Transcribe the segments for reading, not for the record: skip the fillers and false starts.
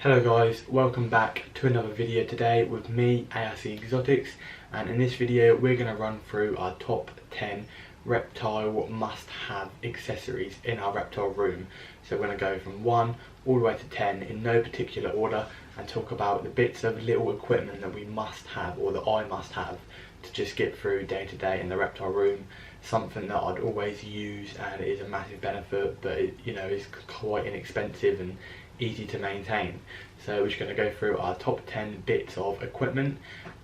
Hello guys, welcome back to another video today with me, ARC Exotics, and in this video we're going to run through our top 10 reptile must-have accessories in our reptile room. So we're going to go from 1 all the way to 10 in no particular order and talk about the bits of little equipment that we must have, or that I must have, to just get through day to day in the reptile room. Something that I'd always use and is a massive benefit, but it, is quite inexpensive and easy to maintain. So we're just going to go through our top 10 bits of equipment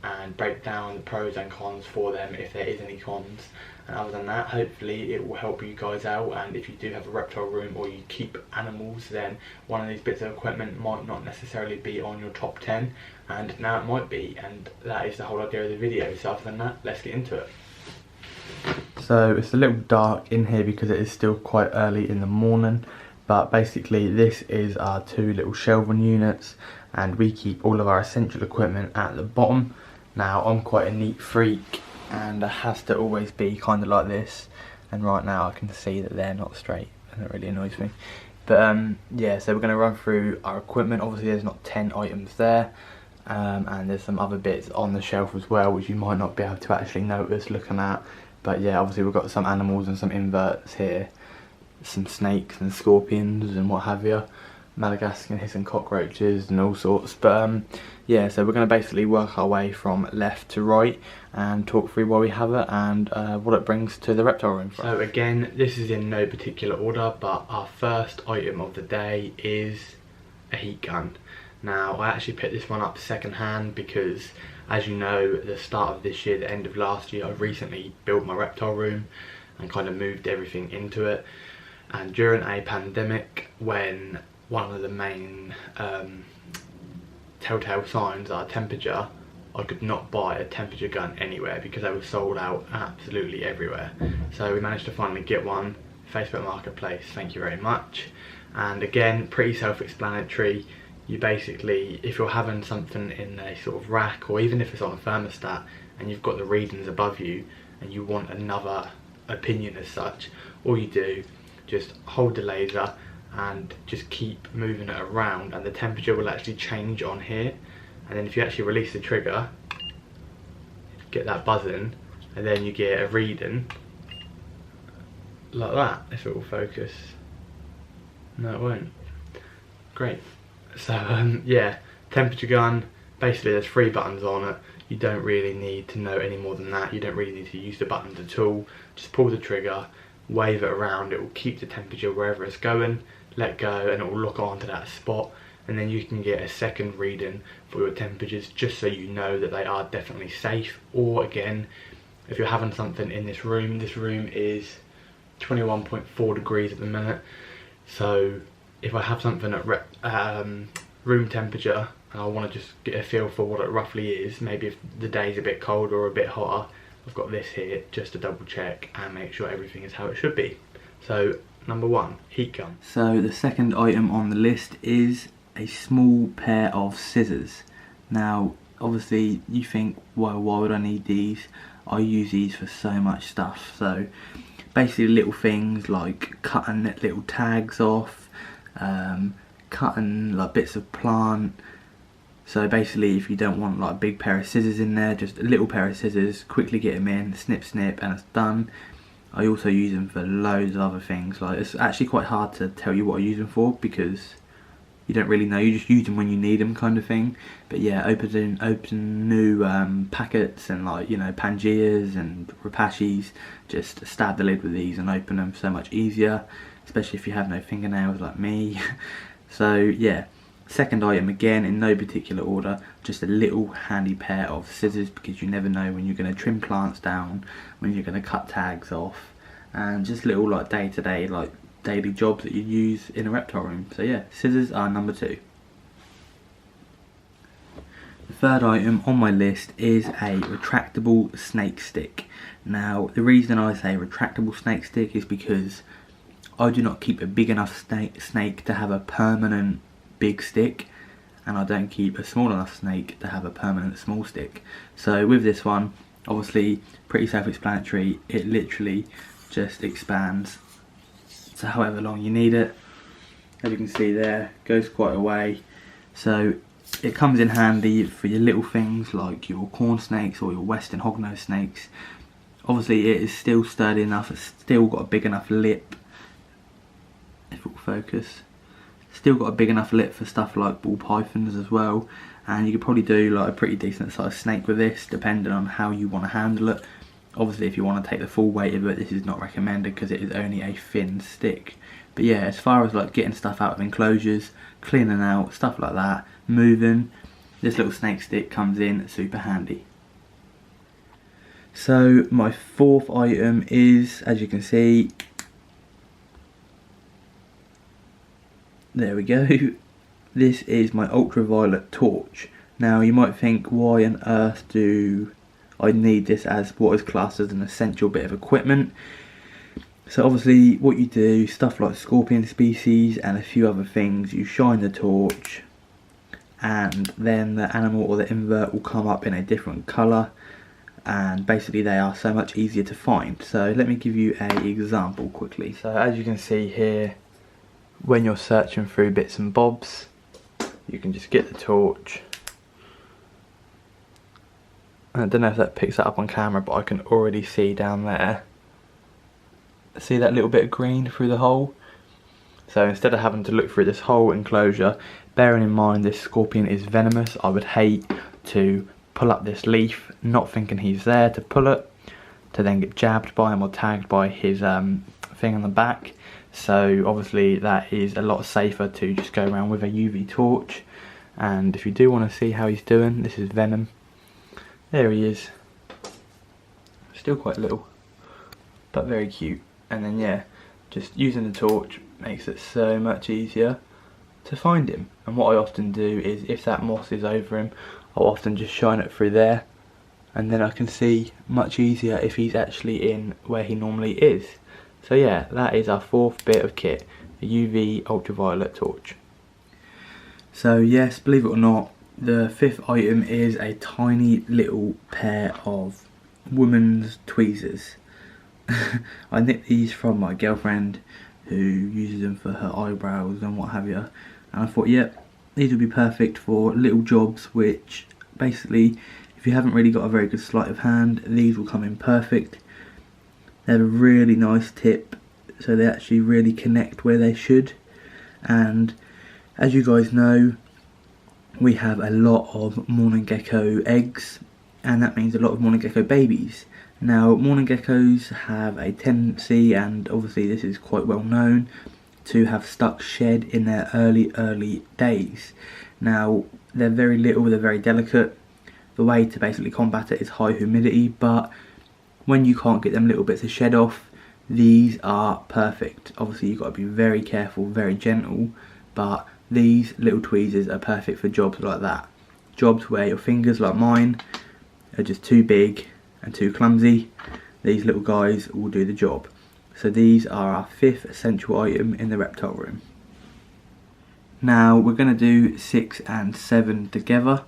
and break down the pros and cons for them if there is any cons. And other than that, hopefully it will help you guys out, and if you do have a reptile room or you keep animals, then one of these bits of equipment might not necessarily be on your top 10, and now it might be, and that is the whole idea of the video. So other than that, let's get into it. So it's a little dark in here because it is still quite early in the morning, but basically this is our two little shelving units, and we keep all of our essential equipment at the bottom. Now I'm quite a neat freak and it has to always be kind of like this, and right now I can see that they're not straight and it really annoys me. But yeah, so we're going to run through our equipment. Obviously there's not 10 items there, and there's some other bits on the shelf as well which you might not be able to actually notice looking at. But yeah, obviously we've got some animals and some inverts here, some snakes and scorpions and what have you, Madagascar hissing cockroaches and all sorts. But yeah, so we're going to basically work our way from left to right and talk through why we have it and what it brings to the reptile room. So again, this is in no particular order, but our first item of the day is a heat gun. Now I actually picked this one up second hand because, as you know, at the start of this year, the end of last year, I recently built my reptile room and kind of moved everything into it. And during a pandemic, when one of the main telltale signs are temperature, I could not buy a temperature gun anywhere because they were sold out absolutely everywhere. So we managed to finally get one, Facebook Marketplace, thank you very much. And again, pretty self-explanatory. You basically, if you're having something in a sort of rack, or even if it's on a thermostat and you've got the readings above you and you want another opinion as such, all you do, just hold the laser and just keep moving it around and the temperature will actually change on here. And then if you actually release the trigger, get that buzzing, and then you get a reading like that. If it will focus. No, it won't. Great. So yeah, temperature gun, basically there's 3 buttons on it. You don't really need to know any more than that. You don't really need to use the buttons at all. Just pull the trigger, wave it around, it will keep the temperature wherever it's going, let go, and it will lock onto that spot, and then you can get a second reading for your temperatures just so you know that they are definitely safe. Or again, if you're having something in this room is 21.4 degrees at the minute, so if I have something at room temperature and I want to just get a feel for what it roughly is, maybe if the day's a bit colder or a bit hotter, I've got this here just to double check and make sure everything is how it should be. So number 1, heat gun. So the second item on the list is a small pair of scissors. Now obviously you think, well, why would I need these? I use these for so much stuff. So basically little things like cutting little tags off, cutting like bits of plant. So basically if you don't want like a big pair of scissors in there, just a little pair of scissors, quickly get them in, snip snip, and it's done. I also use them for loads of other things. Like, it's actually quite hard to tell you what I use them for because you don't really know, you just use them when you need them kind of thing. But yeah, open new packets and, like, you know, Pangeas and Rapachis, just stab the lid with these and open them so much easier, especially if you have no fingernails like me. So yeah, second item, again in no particular order, just a little handy pair of scissors because you never know when you're going to trim plants down, when you're going to cut tags off, and just little like day-to-day, like daily jobs that you use in a reptile room. So yeah, scissors are number 2. The third item on my list is a retractable snake stick. Now the reason I say retractable snake stick is because I do not keep a big enough snake to have a permanent big stick, and I don't keep a small enough snake to have a permanent small stick. So with this one, obviously pretty self-explanatory, it literally just expands to however long you need it. As you can see there, goes quite a way, So it comes in handy for your little things like your corn snakes or your western hognose snakes. Obviously it is still sturdy enough, it's still got a big enough lip, if it will focus, still got a big enough lip for stuff like ball pythons as well, and you could probably do like a pretty decent sized snake with this depending on how you want to handle it. Obviously if you want to take the full weight of it, this is not recommended because it is only a thin stick. But yeah, as far as like getting stuff out of enclosures, cleaning out, stuff like that, moving, this little snake stick comes in super handy. So my fourth item is, as you can see, there we go, this is my ultraviolet torch. Now you might think, why on earth do I need this as what is classed as an essential bit of equipment? So obviously what you do, stuff like scorpion species and a few other things, you shine the torch and then the animal or the invert will come up in a different colour, and basically they are so much easier to find. So let me give you an example quickly. So as you can see here, when you're searching through bits and bobs, you can just get the torch. I don't know if that picks that up on camera, but I can already see down there. See that little bit of green through the hole? So instead of having to look through this whole enclosure, bearing in mind this scorpion is venomous, I would hate to pull up this leaf not thinking he's there to pull it, to then get jabbed by him or tagged by his thing on the back. So obviously that is a lot safer to just go around with a UV torch. And if you do want to see how he's doing, this is Venom. There he is. Still quite little, but very cute. And then yeah, just using the torch makes it so much easier to find him. And what I often do is, if that moss is over him, I'll often just shine it through there, and then I can see much easier if he's actually in where he normally is. So yeah, that is our fourth bit of kit, a UV ultraviolet torch. So yes, believe it or not, the fifth item is a tiny little pair of women's tweezers. I nicked these from my girlfriend who uses them for her eyebrows and what have you, and I thought, yep, these would be perfect for little jobs, which basically if you haven't really got a very good sleight of hand, these will come in perfect. They have a really nice tip, so they actually really connect where they should. And as you guys know, we have a lot of mourning gecko eggs, and that means a lot of mourning gecko babies. Now mourning geckos have a tendency, and obviously this is quite well known, to have stuck shed in their early days. Now they're very little, they're very delicate. The way to basically combat it is high humidity, but when you can't get them little bits of shed off, these are perfect. Obviously you've got to be very careful, very gentle, but these little tweezers are perfect for jobs like that. Jobs where your fingers, like mine, are just too big and too clumsy. These little guys will do the job. So these are our fifth essential item in the reptile room. Now we're going to do 6 and 7 together.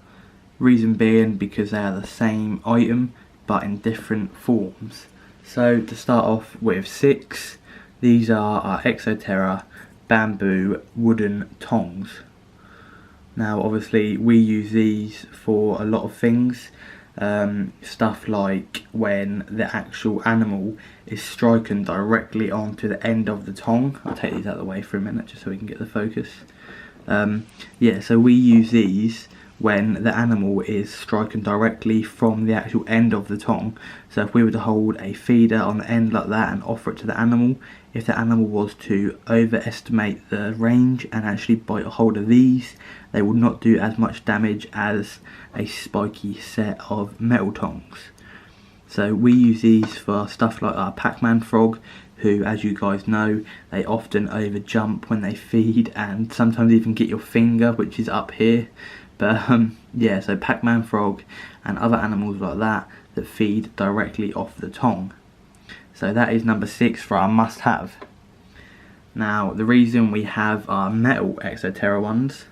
Reason being because they are the same item but in different forms. So to start off with 6, these are our Exoterra bamboo wooden tongs. Now obviously we use these for a lot of things. Stuff like when the actual animal is striking directly onto the end of the tong. I'll take these out of the way for a minute just so we can get the focus. Yeah, so we use these when the animal is striking directly from the actual end of the tong. So if we were to hold a feeder on the end like that and offer it to the animal, if the animal was to overestimate the range and actually bite a hold of these, they would not do as much damage as a spiky set of metal tongs. So we use these for stuff like our Pac-Man frog, who, as you guys know, they often over jump when they feed and sometimes even get your finger, which is up here. But yeah, so Pac-Man frog and other animals like that that feed directly off the tong. So that is number 6 for our must-have. Now the reason we have our metal Exoterra ones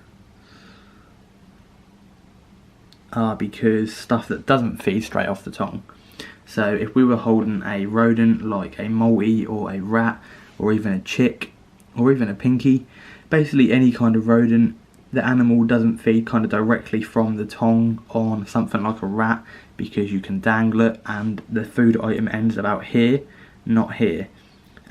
are because stuff that doesn't feed straight off the tong. So if we were holding a rodent like a molty or a rat or even a chick or even a pinky, basically any kind of rodent, the animal doesn't feed kind of directly from the tongue on something like a rat, because you can dangle it and the food item ends about here, not here.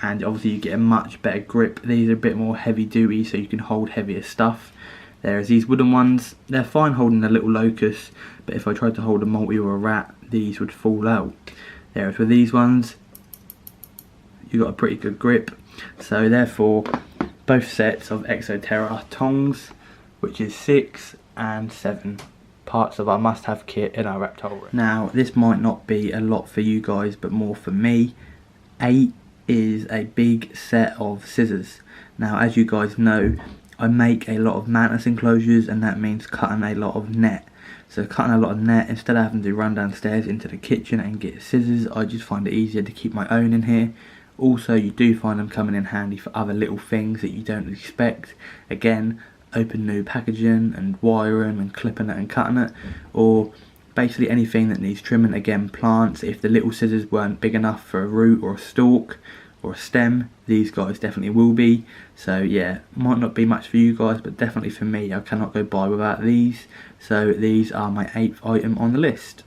And obviously you get a much better grip. These are a bit more heavy duty, so you can hold heavier stuff. Whereas these wooden ones, they're fine holding a little locust, but if I tried to hold a multi or a rat, these would fall out. Whereas with these ones, you've got a pretty good grip. So therefore, both sets of Exoterra tongs, which is 6 and 7 parts of our must-have kit in our reptile room. Now, this might not be a lot for you guys, but more for me. 8 is a big set of scissors. Now, as you guys know, I make a lot of mantis enclosures, and that means cutting a lot of net. So cutting a lot of net, instead of having to run downstairs into the kitchen and get scissors, I just find it easier to keep my own in here. Also, you do find them coming in handy for other little things that you don't expect. Again, open new packaging and wiring and clipping it and cutting it, or basically anything that needs trimming. Again, plants, if the little scissors weren't big enough for a root or a stalk or a stem, these guys definitely will be. So yeah, might not be much for you guys, but definitely for me, I cannot go by without these. So these are my 8th item on the list.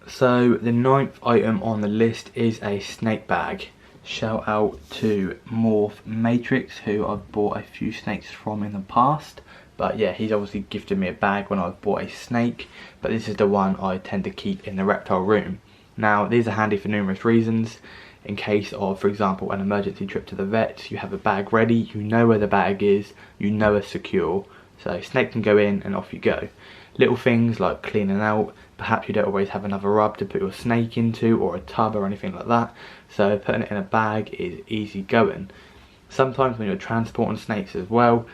So the 9th item on the list is a snake bag. Shout out to Morph Matrix, who I've bought a few snakes from in the past. But yeah, he's obviously gifted me a bag when I've bought a snake, but this is the one I tend to keep in the reptile room. Now, these are handy for numerous reasons. In case of, for example, an emergency trip to the vet, you have a bag ready, you know where the bag is, you know it's secure, so snake can go in and off you go. Little things like cleaning out, perhaps you don't always have another rub to put your snake into, or a tub or anything like that, so putting it in a bag is easy going. Sometimes when you're transporting snakes as well,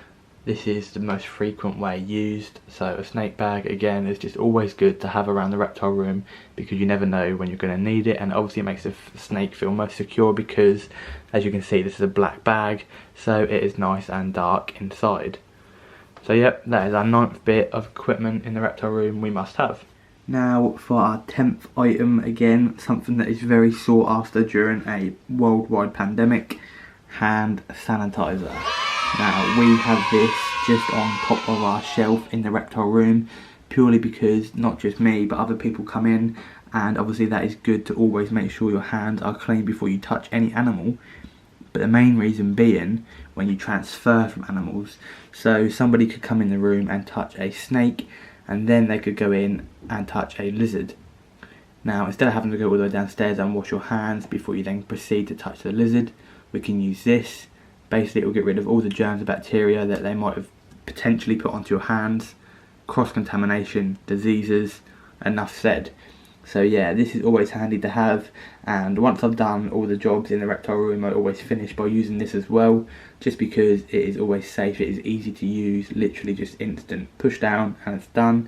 this is the most frequent way used, so a snake bag again is just always good to have around the reptile room, because you never know when you're going to need it, and obviously it makes the snake feel most secure because, as you can see, this is a black bag, so it is nice and dark inside. So yep, that is our 9th bit of equipment in the reptile room we must have. Now for our 10th item, again something that is very sought after during a worldwide pandemic: hand sanitizer. Now we have this just on top of our shelf in the reptile room, purely because not just me but other people come in, and obviously that is good to always make sure your hands are clean before you touch any animal. But the main reason being when you transfer from animals. So somebody could come in the room and touch a snake, and then they could go in and touch a lizard. Now, instead of having to go all the way downstairs and wash your hands before you then proceed to touch the lizard, we can use this. Basically, it will get rid of all the germs and bacteria that they might have potentially put onto your hands, cross-contamination, diseases, enough said. So yeah, this is always handy to have, and once I've done all the jobs in the reptile room, I always finish by using this as well, just because it is always safe, it is easy to use, literally just instant push down and it's done.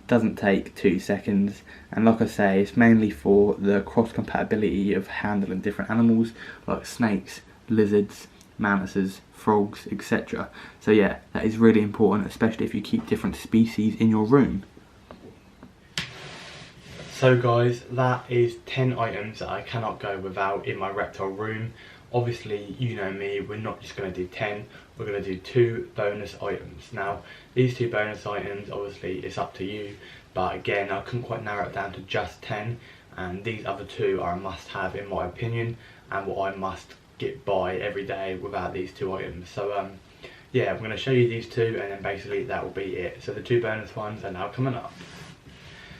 Doesn't take 2 seconds, and like I say, it's mainly for the cross compatibility of handling different animals like snakes, lizards, mantises, frogs, etc. So yeah, that is really important, especially if you keep different species in your room. So guys, that is 10 items that I cannot go without in my reptile room. Obviously, you know me, we're not just going to do 10, we're going to do 2 bonus items. Now, these 2 bonus items, obviously it's up to you, but again, I couldn't quite narrow it down to just 10, and these other 2 are a must have in my opinion, and what I must get by every day without these 2 items. So yeah, I'm going to show you these 2, and then basically that will be it. So the 2 bonus ones are now coming up.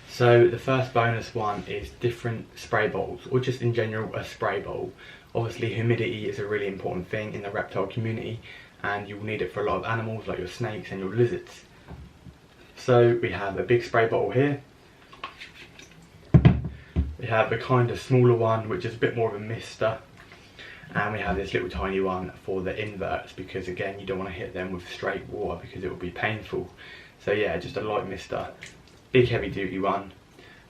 So the first bonus one is different spray bowls, or just in general a spray bowl. Obviously humidity is a really important thing in the reptile community, and you will need it for a lot of animals like your snakes and your lizards. So we have a big spray bottle here. We have a kind of smaller one which is a bit more of a mister, and we have this little tiny one for the inverts, because again you don't want to hit them with straight water because it will be painful. So yeah, just a light mister. Big heavy duty one,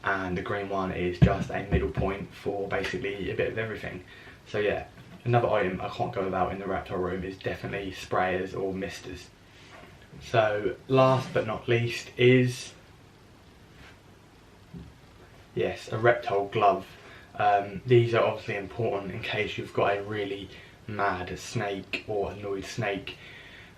and the green one is just a middle point for basically a bit of everything. So yeah, another item I can't go without in the reptile room is definitely sprayers or misters. So last but not least is, yes, a reptile glove. These are obviously important in case you've got a really mad snake or annoyed snake.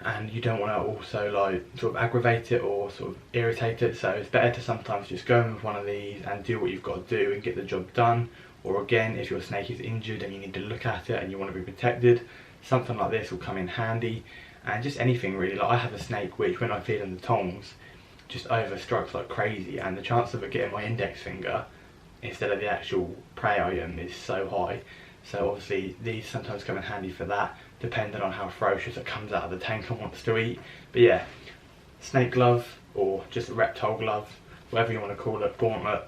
and you don't want to also like sort of aggravate it or sort of irritate it, so it's better to sometimes just go in with one of these and do what you've got to do and get the job done. Or again, if your snake is injured and you need to look at it and you want to be protected, something like this will come in handy. And just anything really, like I have a snake which when I feed on the tongs just overstrikes like crazy, and the chance of it getting my index finger instead of the actual prey item is so high. So obviously these sometimes come in handy for that, depending on how ferocious it comes out of the tank and wants to eat. But yeah, snake glove or just a reptile glove, whatever you want to call it, gauntlet.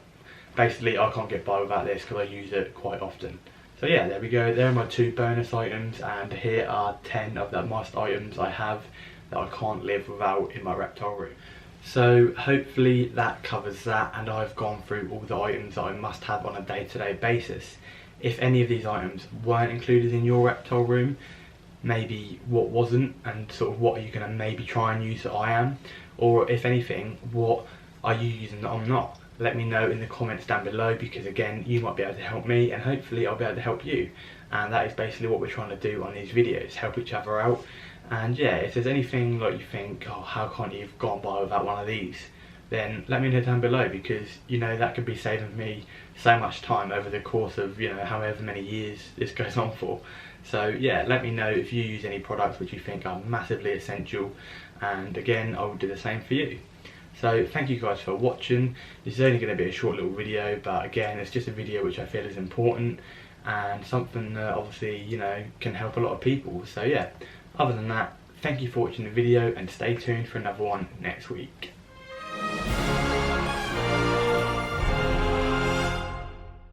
Basically I can't get by without this because I use it quite often. So yeah, there we go, there are my 2 bonus items, and here are 10 of the must items I have that I can't live without in my reptile room. So hopefully that covers that, and I've gone through all the items that I must have on a day-to-day basis. If any of these items weren't included in your reptile room, maybe what wasn't, and sort of what are you going to maybe try and use that I am, or if anything, what are you using that I'm not? Let me know in the comments down below, because again, you might be able to help me and hopefully I'll be able to help you. And that is basically what we're trying to do on these videos, help each other out. And yeah, if there's anything like you think, oh, how can't you have gone by without one of these, then let me know down below, because you know that could be saving me so much time over the course of, you know, however many years this goes on for. So yeah, let me know if you use any products which you think are massively essential, and again I will do the same for you. So thank you guys for watching. This is only going to be a short little video, but again it's just a video which I feel is important and something that obviously, you know, can help a lot of people. So yeah, other than that, thank you for watching the video and stay tuned for another one next week.